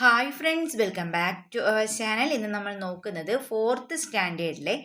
Hi friends, welcome back to our channel. ഇന്ന് നമ്മൾ നോക്കുന്നത് 4th സ്റ്റാൻഡേർഡിലെ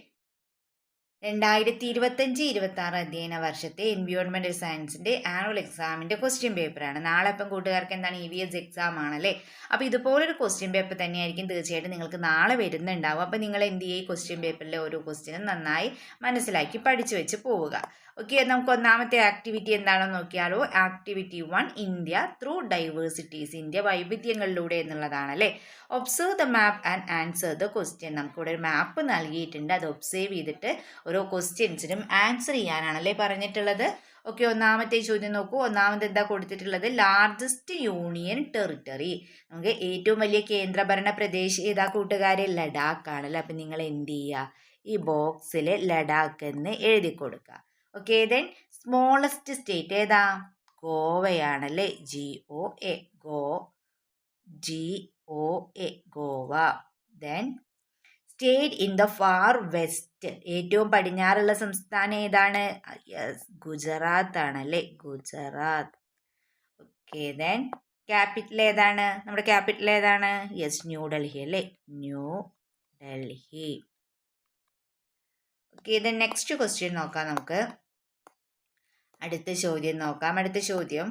2025-26 അധ്യയന വർഷത്തെ എൻവയോൺമെൻറ്റൽ സയൻസിൻ്റെ ആനുവൽ എക്സാമിൻ്റെ ക്വസ്റ്റ്യൻ പേപ്പറാണ്. നാളെ അപ്പം കൂട്ടുകാർക്ക് എന്താണ് EVS എക്സാം ആണല്ലേ. അപ്പോൾ ഇതുപോലൊരു ക്വസ്റ്റ്യൻ പേപ്പർ തന്നെയായിരിക്കും തീർച്ചയായിട്ടും നിങ്ങൾക്ക് നാളെ വരുന്നുണ്ടാവും. അപ്പോൾ നിങ്ങൾ എന്ത് ചെയ്യുക, ക്വസ്റ്റ്യൻ പേപ്പറിലെ ഓരോ ക്വസ്റ്റ്യനും നന്നായി മനസ്സിലാക്കി പഠിച്ചു വെച്ച് പോവുക. ഓക്കെ, നമുക്ക് ഒന്നാമത്തെ ആക്ടിവിറ്റി എന്താണെന്ന് നോക്കിയാലോ. Activity 1, India through diversities. India വൈവിധ്യങ്ങളിലൂടെ എന്നുള്ളതാണല്ലേ. Observe the map and answer the question. നമുക്കിവിടെ ഒരു മാപ്പ് നൽകിയിട്ടുണ്ട്, അത് ഒബ്സർവ് ചെയ്തിട്ട് ഓരോ ക്വസ്റ്റ്യൻസിനും ആൻസർ ചെയ്യാനാണല്ലേ പറഞ്ഞിട്ടുള്ളത്. ഓക്കെ, ഒന്നാമത്തെ ചോദ്യം നോക്കൂ. ഒന്നാമത് എന്താ കൊടുത്തിട്ടുള്ളത്? Largest union territory. നമുക്ക് ഏറ്റവും വലിയ കേന്ദ്രഭരണ പ്രദേശം ഏതാ കൂട്ടുകാരെ? ലഡാക്ക് ആണല്ലോ. അപ്പം നിങ്ങൾ എന്ത് ചെയ്യുക, ഈ ബോക്സിൽ ലഡാക്ക് എന്ന് എഴുതി കൊടുക്കുക. ഓക്കെ, ദെൻ സ്മോളസ്റ്റ് സ്റ്റേറ്റ് ഏതാ? ഗോവയാണല്ലേ. GOA, Goa. Then state in the far west. ഏറ്റവും പടിഞ്ഞാറുള്ള സംസ്ഥാനം ഏതാണ്? യെസ്, ഗുജറാത്ത് ആണല്ലേ, ഗുജറാത്ത്. ഓക്കെ, ദെൻ ക്യാപിറ്റൽ ഏതാണ്? നമ്മുടെ ക്യാപിറ്റൽ ഏതാണ്? യെസ്, ന്യൂഡൽഹി അല്ലേ, new Delhi. Okay, then next question നോക്കാം നമുക്ക്. അടുത്ത ചോദ്യം നോക്കാം. അടുത്ത ചോദ്യം,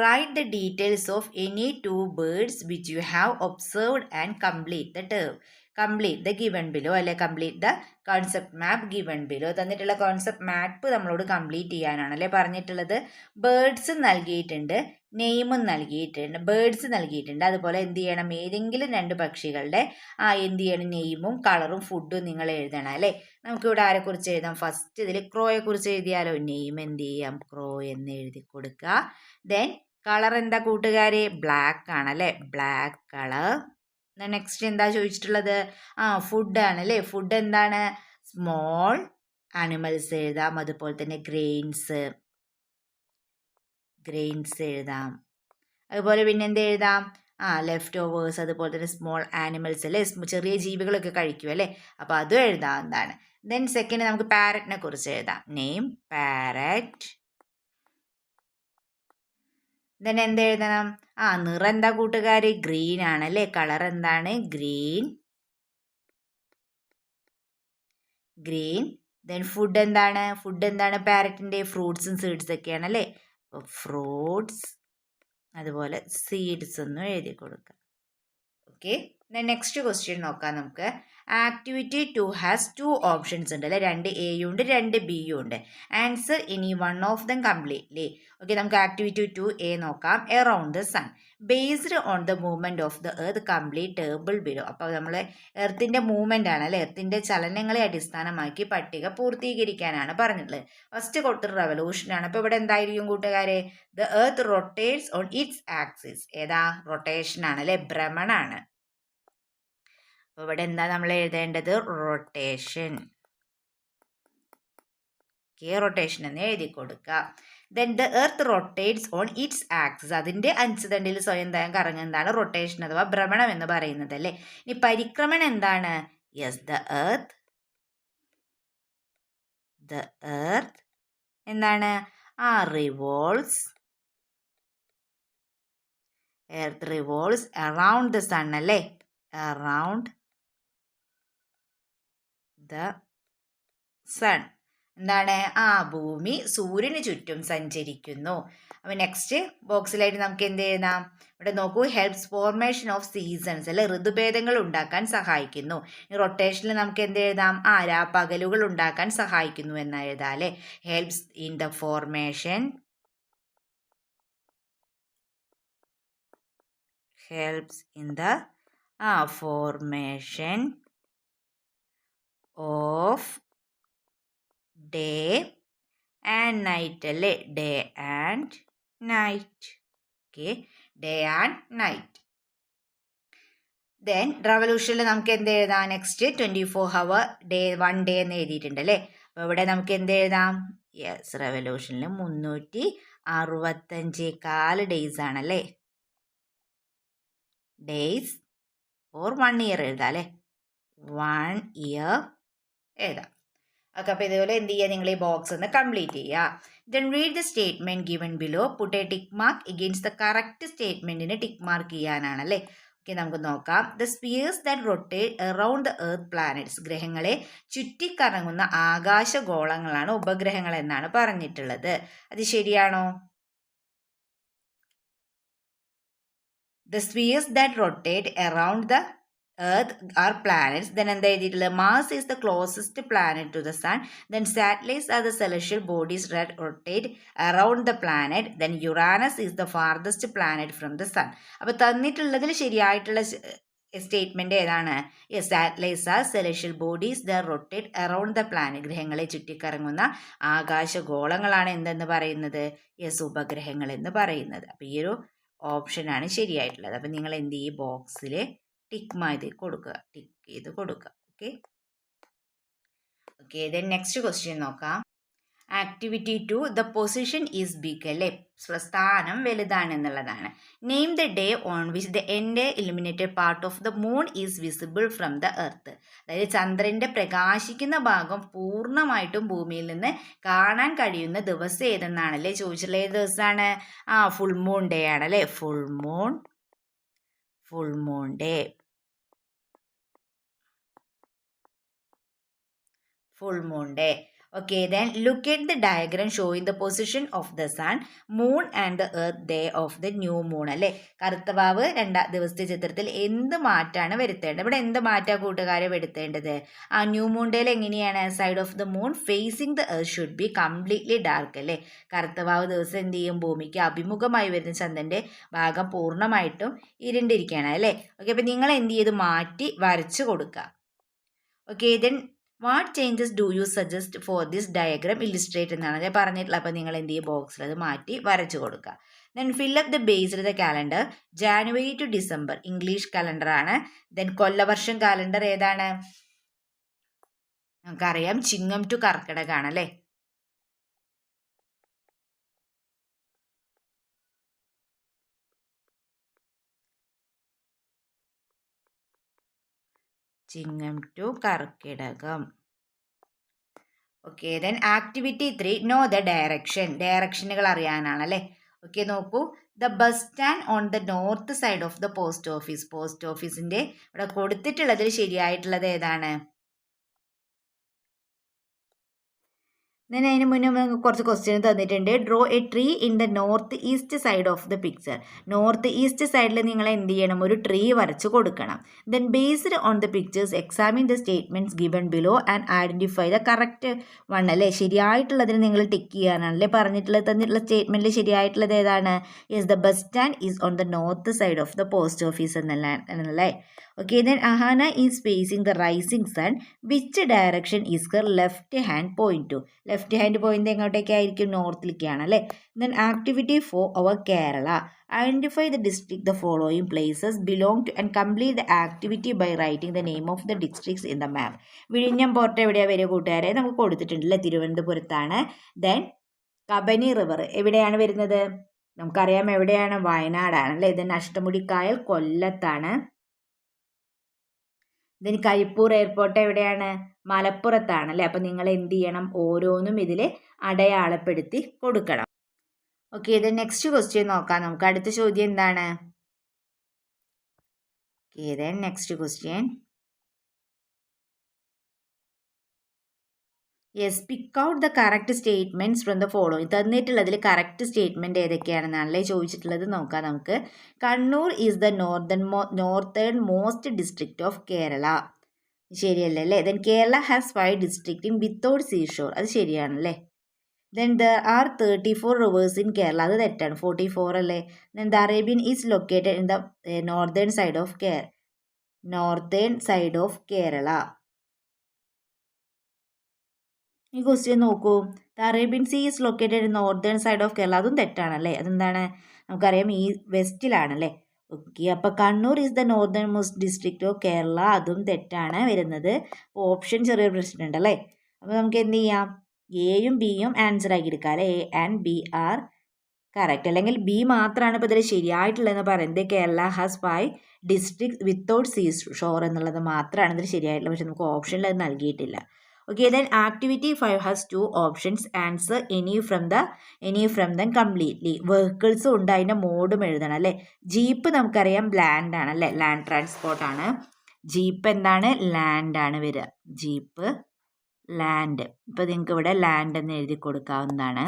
write the details of any two birds which you have observed and complete the term. Complete the given below അല്ലെ, complete the concept map given below. തന്നിട്ടുള്ള കോൺസെപ്റ്റ് മാപ്പ് നമ്മളോട് കംപ്ലീറ്റ് ചെയ്യാനാണ് അല്ലേ പറഞ്ഞിട്ടുള്ളത്. ബേർഡ്സ് നൽകിയിട്ടുണ്ട്, നെയിമും നൽകിയിട്ടുണ്ട്. ബേർഡ്സ് നൽകിയിട്ടുണ്ട്, അതുപോലെ എന്ത് ചെയ്യണം, ഏതെങ്കിലും രണ്ട് പക്ഷികളുടെ എന്ത് ചെയ്യണം, നെയിമും കളറും ഫുഡും നിങ്ങൾ എഴുതണം അല്ലേ. നമുക്കിവിടെ ആരെക്കുറിച്ച് എഴുതാം? ഫസ്റ്റ് ഇതിൽ ക്രോയെ കുറിച്ച് എഴുതിയാലോ. നെയിം എന്ത് ചെയ്യാം, ക്രോ എന്ന് എഴുതി കൊടുക്കുക. ദെൻ കളർ എന്താ കൂട്ടുകാരെ? ബ്ലാക്ക് ആണല്ലേ, ബ്ലാക്ക് കളർ. നെക്സ്റ്റ് എന്താ ചോദിച്ചിട്ടുള്ളത്? ഫുഡ് ആണല്ലേ. ഫുഡ് എന്താണ്? സ്മോൾ ആനിമൽസ് എഴുതാം, അതുപോലെ തന്നെ ഗ്രെയിൻസ് എഴുതാം. അതുപോലെ പിന്നെ എന്ത് എഴുതാം? ലെഫ്റ്റ് ഓവേഴ്സ്, അതുപോലെ തന്നെ സ്മോൾ ആനിമൽസ് അല്ലേ, ചെറിയ ജീവികളൊക്കെ കഴിക്കും അല്ലേ, അപ്പോൾ അതും എഴുതാവുന്നതാണ്. ദെൻ സെക്കൻഡ് നമുക്ക് പാരറ്റിനെ കുറിച്ച് എഴുതാം. Name parrot. ദെൻ എന്ത് എഴുതണം? നിറം എന്താ കൂട്ടുകാർ? ഗ്രീൻ ആണല്ലേ. കളർ എന്താണ്? ഗ്രീൻ. ദെൻ ഫുഡ് എന്താണ്? പാരറ്റിൻ്റെ ഫ്രൂട്ട്സും സീഡ്സ് ഒക്കെയാണ് അല്ലേ. ഫ്രൂട്ട്സ്, അതുപോലെ സീഡ്സ് ഒന്നും എഴുതി കൊടുക്കുക. ഓക്കെ, നെക്സ്റ്റ് ക്വസ്റ്റ്യൻ നോക്കാം നമുക്ക്. ആക്ടിവിറ്റി 2 ഹാസ് 2 ഓപ്ഷൻസ് ഉണ്ട് അല്ലേ. 2 എയും ഉണ്ട്, 2 ബിയും ഉണ്ട്. Answer any one of them completely. Okay, നമുക്ക് ആക്ടിവിറ്റി 2A നോക്കാം. Around the sun based on the movement of the earth complete table below. അപ്പോൾ നമ്മൾ എർത്തിൻ്റെ മൂവ്മെന്റ് ആണ് അല്ലേ, എർത്തിൻ്റെ ചലനങ്ങളെ അടിസ്ഥാനമാക്കി പട്ടിക പൂർത്തീകരിക്കാനാണ് പറഞ്ഞിട്ടുള്ളത്. ഫസ്റ്റ് കൊടുത്തൊരു റെവല്യൂഷനാണ്. അപ്പോൾ ഇവിടെ എന്തായിരിക്കും കൂട്ടുകാരെ? The earth rotates on its axis. ഏതാ? റൊട്ടേഷൻ ആണ് അല്ലേ, ഭ്രമണാണ്. അപ്പോൾ ഇവിടെ എന്താ നമ്മൾ എഴുതേണ്ടത്? റൊട്ടേഷൻ. റൊട്ടേഷൻ എന്ന് എഴുതി കൊടുക്കുക. Then the earth rotates on its axis. അതിൻ്റെ അച്ചുതണ്ടിൽ സ്വയം കറങ്ങുന്നതാണ് റൊട്ടേഷൻ അഥവാ ഭ്രമണം എന്ന് പറയുന്നത് അല്ലേ. ഇനി പരിക്രമണം എന്താണ്? യെസ്, ദ എർത്ത് എന്താണ്? Revolves. Earth revolves around the sun അല്ലേ, അറൗണ്ട് ദ സൺ. എന്താണ്? ഭൂമി സൂര്യന് ചുറ്റും സഞ്ചരിക്കുന്നു. അപ്പോൾ നെക്സ്റ്റ് ബോക്സിലായിട്ട് നമുക്ക് എന്ത് എഴുതാം? ഇവിടെ നോക്കൂ, ഹെൽപ്സ് ഫോർമേഷൻ ഓഫ് സീസൺസ് അല്ലെ, ഋതുഭേദങ്ങൾ ഉണ്ടാക്കാൻ സഹായിക്കുന്നു. ഈ റൊട്ടേഷനിൽ നമുക്ക് എന്ത് എഴുതാം? രാപ്പകലുകൾ ഉണ്ടാക്കാൻ സഹായിക്കുന്നു എന്ന് എഴുതാം അല്ലേ. Helps in the formation of day and night അല്ലേ, day and night. Okay, day and night. Then റവല്യൂഷനിൽ നമുക്ക് എന്ത് എഴുതാം? നെക്സ്റ്റ് 24 hour ഡേ 1 ഡേ എന്ന് എഴുതിയിട്ടുണ്ട് അല്ലേ. അപ്പോൾ ഇവിടെ നമുക്ക് എന്ത് എഴുതാം? യെസ്, റവല്യൂഷനിൽ 365 ഡേയ്സ് ആണല്ലേ. ഡേയ്സ് ഓർ 1 year എഴുതാം അല്ലേ, 1 year എഴുതാം. ഓക്കെ, അപ്പോൾ ഇതുപോലെ എന്ത് ചെയ്യുക, നിങ്ങൾ ഈ ബോക്സ് ഒന്ന് കംപ്ലീറ്റ് ചെയ്യുക. Then read the statement given below, put a tick mark against the correct സ്റ്റേറ്റ്മെന്റിന് ടിക്ക് മാർക്ക് ചെയ്യാനാണ് അല്ലേ. ഓക്കെ, നമുക്ക് നോക്കാം. The spheres that rotate around the earth planets, ഗ്രഹങ്ങളെ ചുറ്റിക്കറങ്ങുന്ന ആകാശഗോളങ്ങളാണ് ഉപഗ്രഹങ്ങൾ എന്നാണ് പറഞ്ഞിട്ടുള്ളത്. അത് ശരിയാണോ? The spheres that rotate around the earth are planets. Then എന്താ എഴുതിയിട്ടുള്ളത്? Mars is the closest planet to the sun. Then satellites are the celestial bodies that rotate around the planet. Then Uranus is the farthest planet from the sun. അപ്പോൾ തന്നിട്ടുള്ളതിൽ ശരിയായിട്ടുള്ള statement ഏതാണ്? Yes, satellites are celestial bodies that rotate around the planet. ഗ്രഹങ്ങളെ ചുറ്റിക്കറങ്ങുന്ന ആകാശഗോളങ്ങളാണ് എന്തെന്ന് പറയുന്നത്? Yes, ഉപഗ്രഹങ്ങൾ എന്ന് പറയുന്നത്. അപ്പോൾ ഈ ഒരു ഓപ്ഷനാണ് ശരിയായിട്ടുള്ളത്. അപ്പം നിങ്ങൾ എന്ത് ചെയ്യും? ബോക്സിൽ ടിക്ക് ചെയ്ത് കൊടുക്കുക. ഓക്കെ, ദെൻ നെക്സ്റ്റ് ക്വസ്റ്റ്യൻ നോക്കാം. Activity 2, the position is big അല്ലേ, സ്ഥാനം വലുതാണ് എന്നുള്ളതാണ്. Name the day on which the entire illuminated part of the moon is visible from the earth. അതായത് ചന്ദ്രൻ്റെ പ്രകാശിക്കുന്ന ഭാഗം പൂർണ്ണമായിട്ടും ഭൂമിയിൽ നിന്ന് കാണാൻ കഴിയുന്ന ദിവസം ഏതെന്നാണല്ലേ ചോദിച്ചിട്ടുള്ളത്. ഏത് ദിവസമാണ്? ഫുൾ മൂൺ ഡേ ആണല്ലേ. Full moon day. Okay, then look at the diagram showing the position of the sun, moon and the earth day of the new moon അല്ലേ. കറുത്തവാവ് ദിവസത്തെ ചിത്രത്തിൽ എന്ത് മാറ്റാണ് വരുത്തേണ്ടത്? ഇവിടെ എന്ത് മാറ്റാ കൂട്ടുകാരെ വരുത്തേണ്ടത്? ന്യൂ മൂൺ ഡേയിൽ എങ്ങനെയാണ്? Side of the moon phasing the earth should be completely dark അല്ലേ. കറുത്തവാവ് ദിവസം എന്ത് ചെയ്യും? ഭൂമിക്ക് അഭിമുഖമായി വരുന്ന ചന്ദ്രൻ്റെ ഭാഗം പൂർണ്ണമായിട്ടും ഇരുണ്ടിരിക്കുകയാണ് അല്ലേ. ഓക്കെ, അപ്പം നിങ്ങൾ എന്ത് ചെയ്ത് മാറ്റി വരച്ചു കൊടുക്കുക. Okay, then what changes do you suggest for this diagram illustrate എന്നാണ് പറഞ്ഞിട്ടുള്ളത്. അപ്പോൾ നിങ്ങൾ എന്ത് ചെയ്യും? ബോക്സിൽ അത് മാറ്റി വരച്ചു കൊടുക്കുക. Then fill up the based the calendar. January to December English calendar ആണ്. ദെൻ കൊല്ലവർഷം കാലണ്ടർ ഏതാണ്? നമുക്കറിയാം, ചിങ്ങം ടു കർക്കിടകമാണ് അല്ലേ. ചിങ്ങം ടു കർക്കിടകം. Okay, then activity 3, know the direction. ഡയറക്ഷനുകൾ അറിയാനാണ് അല്ലേ. ഓക്കെ, നോക്കൂ. The bus stand on the north side of the post office. Post ഓഫീസിൻ്റെ ഇവിടെ കൊടുത്തിട്ടുള്ളതിൽ ശരിയായിട്ടുള്ളത് ഏതാണ്? അതിന് മുന്നേ നമുക്ക് കുറച്ച് ക്വസ്റ്റ്യൻ തന്നിട്ടുണ്ട്. Draw A tree in the north east side of the picture. North east സൈഡിൽ നിങ്ങൾ എന്ത് ചെയ്യണം? ഒരു ട്രീ വരച്ച് കൊടുക്കണം. Then based on the pictures examine the statements given below and identify the correct one അല്ലേ. ശരിയായിട്ടുള്ളതിന് നിങ്ങൾ ടിക്ക് ചെയ്യാനാണല്ലേ പറഞ്ഞിട്ടുള്ളത്. തന്നിട്ടുള്ള സ്റ്റേറ്റ്മെന്റിൽ ശരിയായിട്ടുള്ളത് ഏതാണ്? Yes, the bus stand is on the north side of the post office എന്നല്ലേ. Okay, then Ahana is facing the rising sun. Which direction is her left hand point to? Left hand point എങ്ങോട്ടേക്കായിരിക്കും? നോർത്തിലേക്കാണ് അല്ലേ. Then activity 4, our Kerala. Identify the district the following places belong to and complete the activity by writing the name of the districts in the map. വിഴിഞ്ഞം port എവിടെയാണ് വരിക കൂട്ടുകാരെ? നമുക്ക് കൊടുത്തിട്ടുണ്ടല്ലേ, തിരുവനന്തപുരത്താണ്. Then Kabani river എവിടെയാണ് വരുന്നത്? നമുക്കറിയാം എവിടെയാണ്? വയനാടാണ് അല്ലേ. ദെൻ അഷ്ടമുടിക്കായൽ കൊല്ലത്താണ്. ഇതിന് കരിപ്പൂർ എയർപോർട്ട് എവിടെയാണ്? മലപ്പുറത്താണ് അല്ലേ. അപ്പം നിങ്ങൾ എന്ത് ചെയ്യണം? ഓരോന്നും ഇതിൽ അടയാളപ്പെടുത്തി കൊടുക്കണം. ഓക്കെ, ഇത് നെക്സ്റ്റ് ക്വസ്റ്റ്യൻ നോക്കാം നമുക്ക്. അടുത്ത ചോദ്യം എന്താണ്? Okay, then next question. Yes, pick out the correct statements from the following. തന്നിട്ടുള്ളതിൽ കറക്റ്റ് സ്റ്റേറ്റ്മെന്റ് ഏതൊക്കെയാണെന്നാണല്ലേ ചോദിച്ചിട്ടുള്ളത്. നോക്കാം നമുക്ക്. Kannur is the northern most district of Kerala. ശരിയല്ലേ അല്ലേ. Then Kerala has 5 district in without seashore. അത് ശരിയാണല്ലേ. Then there are 34 rivers in Kerala. അത് തെറ്റാണ്, 44 അല്ലേ. Then the Arabian is located in the northern side of Kerala. ഈ ക്വസ്റ്റ്യൻ നോക്കൂ. The Arabian sea is located in northern side of Kerala. അതും തെറ്റാണല്ലേ. അതെന്താണ്? നമുക്കറിയാം ഈ വെസ്റ്റിലാണല്ലേ. ഓക്കെ, അപ്പോൾ Kannur is the northern most district of Kerala. അതും തെറ്റാണ് വരുന്നത്. ഓപ്ഷൻ ചെറിയൊരു പ്രശ്നമുണ്ട് അല്ലേ. അപ്പോൾ നമുക്ക് എന്ത് ചെയ്യാം? എയും ബിയും ആൻസർ ആക്കി എടുക്കാം അല്ലേ. A and B are correct. അല്ലെങ്കിൽ ബി മാത്രമാണ് ഇപ്പോൾ ഇതിൽ ശരിയായിട്ടുള്ളതെന്ന് പറയുന്നത്. Kerala has 5 district without sea shore എന്നുള്ളത് മാത്രമാണ് ഇതിൽ ശരിയായിട്ടുള്ളത്. പക്ഷെ നമുക്ക് ഓപ്ഷനിൽ അത് നൽകിയിട്ടില്ല. Okay, then activity 5 has 2 options. Answer any from them completely. Vehicles ഉണ്ട്, അതിൻ്റെ മോഡും എഴുതണം അല്ലേ. ജീപ്പ് നമുക്കറിയാം ലാൻഡ് ആണ് അല്ലേ, ലാൻഡ് ട്രാൻസ്പോർട്ട് ആണ്. ജീപ്പ് എന്താണ്, ലാൻഡ് ആണ് വരിക. Jeep land. ഇപ്പം നിങ്ങൾക്ക് ഇവിടെ ലാൻഡ് എന്ന് എഴുതി കൊടുക്കാവുന്നതാണ്.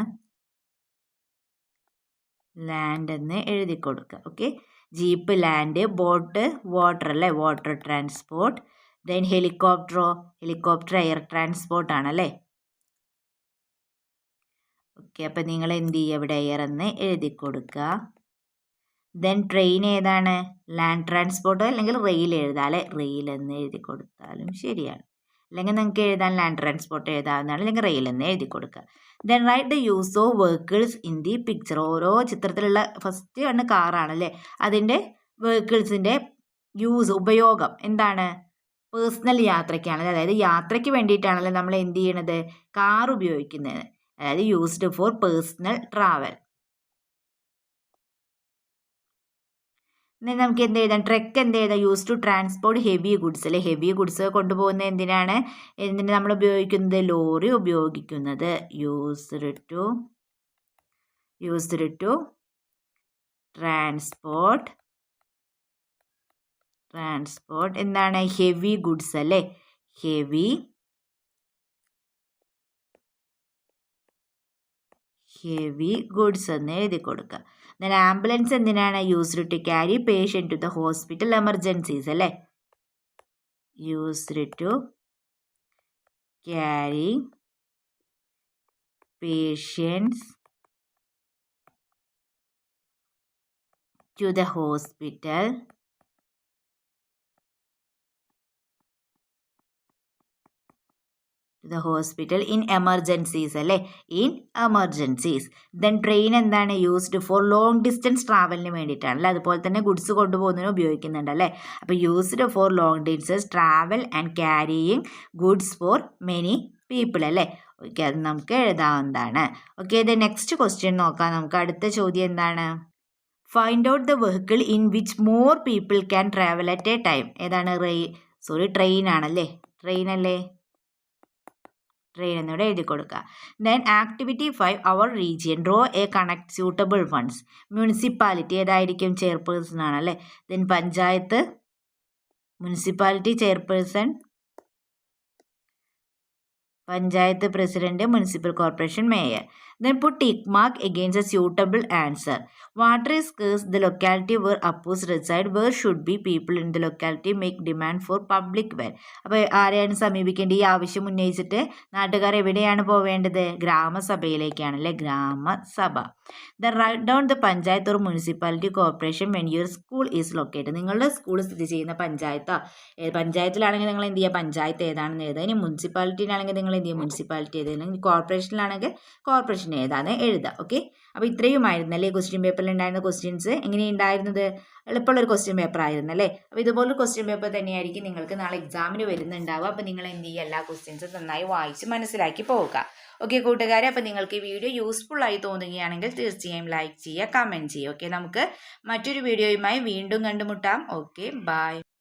ലാൻഡ് എന്ന് എഴുതി കൊടുക്കുക. Okay, jeep land. Boat water അല്ലേ, water transport. Then helicopter air transport ആണല്ലേ. ഓക്കെ, അപ്പം നിങ്ങൾ എന്ത് ചെയ്യുക, ഇവിടെ എയർ എന്ന് എഴുതി കൊടുക്കുക. ദെൻ ട്രെയിൻ ഏതാണ്, ലാൻഡ് ട്രാൻസ്പോർട്ട് അല്ലെങ്കിൽ റെയിൽ എഴുതാം അല്ലേ, റെയിൽ എന്ന് എഴുതി കൊടുത്താലും ശരിയാണ്. അല്ലെങ്കിൽ നിങ്ങൾക്ക് എഴുതാൻ ലാൻഡ് ട്രാൻസ്പോർട്ട് എഴുതാവുന്നതാണ്, അല്ലെങ്കിൽ റെയിൽ എന്ന് എഴുതി കൊടുക്കുക. Then write the use of vehicles in the picture. ഓരോ ചിത്രത്തിലുള്ള ഫസ്റ്റ് കണ്ണ് കാറാണല്ലേ, അതിൻ്റെ വെഹിക്കിൾസിൻ്റെ യൂസ്, ഉപയോഗം എന്താണ്, പേഴ്സണൽ യാത്രയ്ക്കാണല്ലേ, അതായത് യാത്രയ്ക്ക് വേണ്ടിയിട്ടാണല്ലോ നമ്മൾ എന്ത് ചെയ്യണത്, കാർ ഉപയോഗിക്കുന്നത്, അതായത് യൂസ്ഡ് ഫോർ പേഴ്സണൽ ട്രാവൽ. നമുക്ക് എന്ത് എഴുതാം, ട്രക്ക് എന്ത് എഴുതാം, use to transport heavy goods അല്ലെ. ഹെവി ഗുഡ്സ് കൊണ്ടുപോകുന്നത് എന്തിനാണ് നമ്മൾ ഉപയോഗിക്കുന്നത്, ലോറി ഉപയോഗിക്കുന്നത്. യൂസ്ഡ് ടു ട്രാൻസ്പോർട്ട് എന്താണ്, ഹെവി ഗുഡ്സ് അല്ലേ, ഹെവി ഗുഡ്സ് എന്ന് എഴുതി കൊടുക്കുക. ദെൻ ആംബുലൻസ് എന്തിനാണ്, used to carry patient to the hospital emergencies അല്ലേ. Used to carry patients to the hospital in emergencies അല്ലേ, ഇൻ എമർജൻസീസ്. ദെൻ ട്രെയിൻ എന്താണ്, യൂസ്ഡ് ഫോർ ലോങ് ഡിസ്റ്റൻസ് ട്രാവലിന് വേണ്ടിയിട്ടാണല്ലേ, അതുപോലെ തന്നെ ഗുഡ്സ് കൊണ്ടുപോകുന്നതിന് ഉപയോഗിക്കുന്നുണ്ട് അല്ലേ. അപ്പോൾ used for long distance travel and carrying goods for many people അല്ലേ. ഓക്കെ, അത് നമുക്ക് എഴുതാവുന്നതാണ്. ഓക്കെ, ദ നെക്സ്റ്റ് ക്വസ്റ്റ്യൻ നോക്കാം നമുക്ക്. അടുത്ത ചോദ്യം എന്താണ്, find out the vehicle in which more people can travel at a time. ഏതാണ്, ട്രെയിൻ ആണല്ലേ, ട്രെയിൻ എന്നിവിടെ എഴുതി കൊടുക്കുക. Then activity 5 our region. Draw a connect suitable funds. Municipality ഏതായിരിക്കും, ചെയർപേഴ്സൺ ആണല്ലേ. Then municipality chairperson, panchayat president, municipal corporation mayor. Then put tick mark against a suitable answer. Water is scarce. The locality where Appus reside. Where should be people in the locality make demand for public well. അപ്പോൾ ആരെയാണ് സമീപിക്കേണ്ടത്, ഈ ആവശ്യം ഉന്നയിച്ചിട്ട് നാട്ടുകാർ എവിടെയാണ് പോവേണ്ടത്, ഗ്രാമസഭയിലേക്കാണല്ലേ, ഗ്രാമസഭ. Then write down the panchayat or municipality corporation when your school is located. നിങ്ങളുടെ school സ്ഥിതി ചെയ്യുന്ന പഞ്ചായത്തിലാണെങ്കിൽ നിങ്ങൾ എന്ത് ചെയ്യുക, പഞ്ചായത്ത് ഏതാണെന്ന് എഴുതുക. ഇനി മുനിസിപ്പാലിറ്റിയിലാണെങ്കിൽ നിങ്ങൾ എന്ത് ചെയ്യുക, മുനിസിപ്പാലിറ്റി എഴുതുക. കോർപ്പറേഷനിലാണെങ്കിൽ കോർപ്പറേഷൻ ഏതാണ് എഴുതുക. ഓക്കെ, അപ്പോൾ ഇത്രയുമായിരുന്നല്ലേ ക്വസ്റ്റ്യൻ പേപ്പറിൽ ഉണ്ടായിരുന്ന ക്വസ്റ്റ്യൻസ്. എങ്ങനെയുണ്ടായിരുന്നത്, എളുപ്പമുള്ളൊരു ക്വസ്റ്റ്യൻ പേപ്പർ ആയിരുന്നല്ലേ. അപ്പോൾ ഇതുപോലൊരു ക്വസ്റ്റ്യൻ പേപ്പർ തന്നെയായിരിക്കും നിങ്ങൾക്ക് നാളെ എക്സാമിന് വരുന്നുണ്ടാവുക. അപ്പോൾ നിങ്ങൾ എന്ത് ചെയ്യുക, എല്ലാ ക്വസ്റ്റ്യൻസും നന്നായി വായിച്ച് മനസ്സിലാക്കി പോവുക. ഓക്കെ കൂട്ടുകാരെ, അപ്പോൾ നിങ്ങൾക്ക് ഈ വീഡിയോ യൂസ്ഫുൾ ആയി തോന്നുകയാണെങ്കിൽ തീർച്ചയായും ലൈക്ക് ചെയ്യുക, കമൻറ്റ് ചെയ്യുക. ഓക്കെ, നമുക്ക് മറ്റൊരു വീഡിയോയുമായി വീണ്ടും കണ്ടുമുട്ടാം. Okay, by.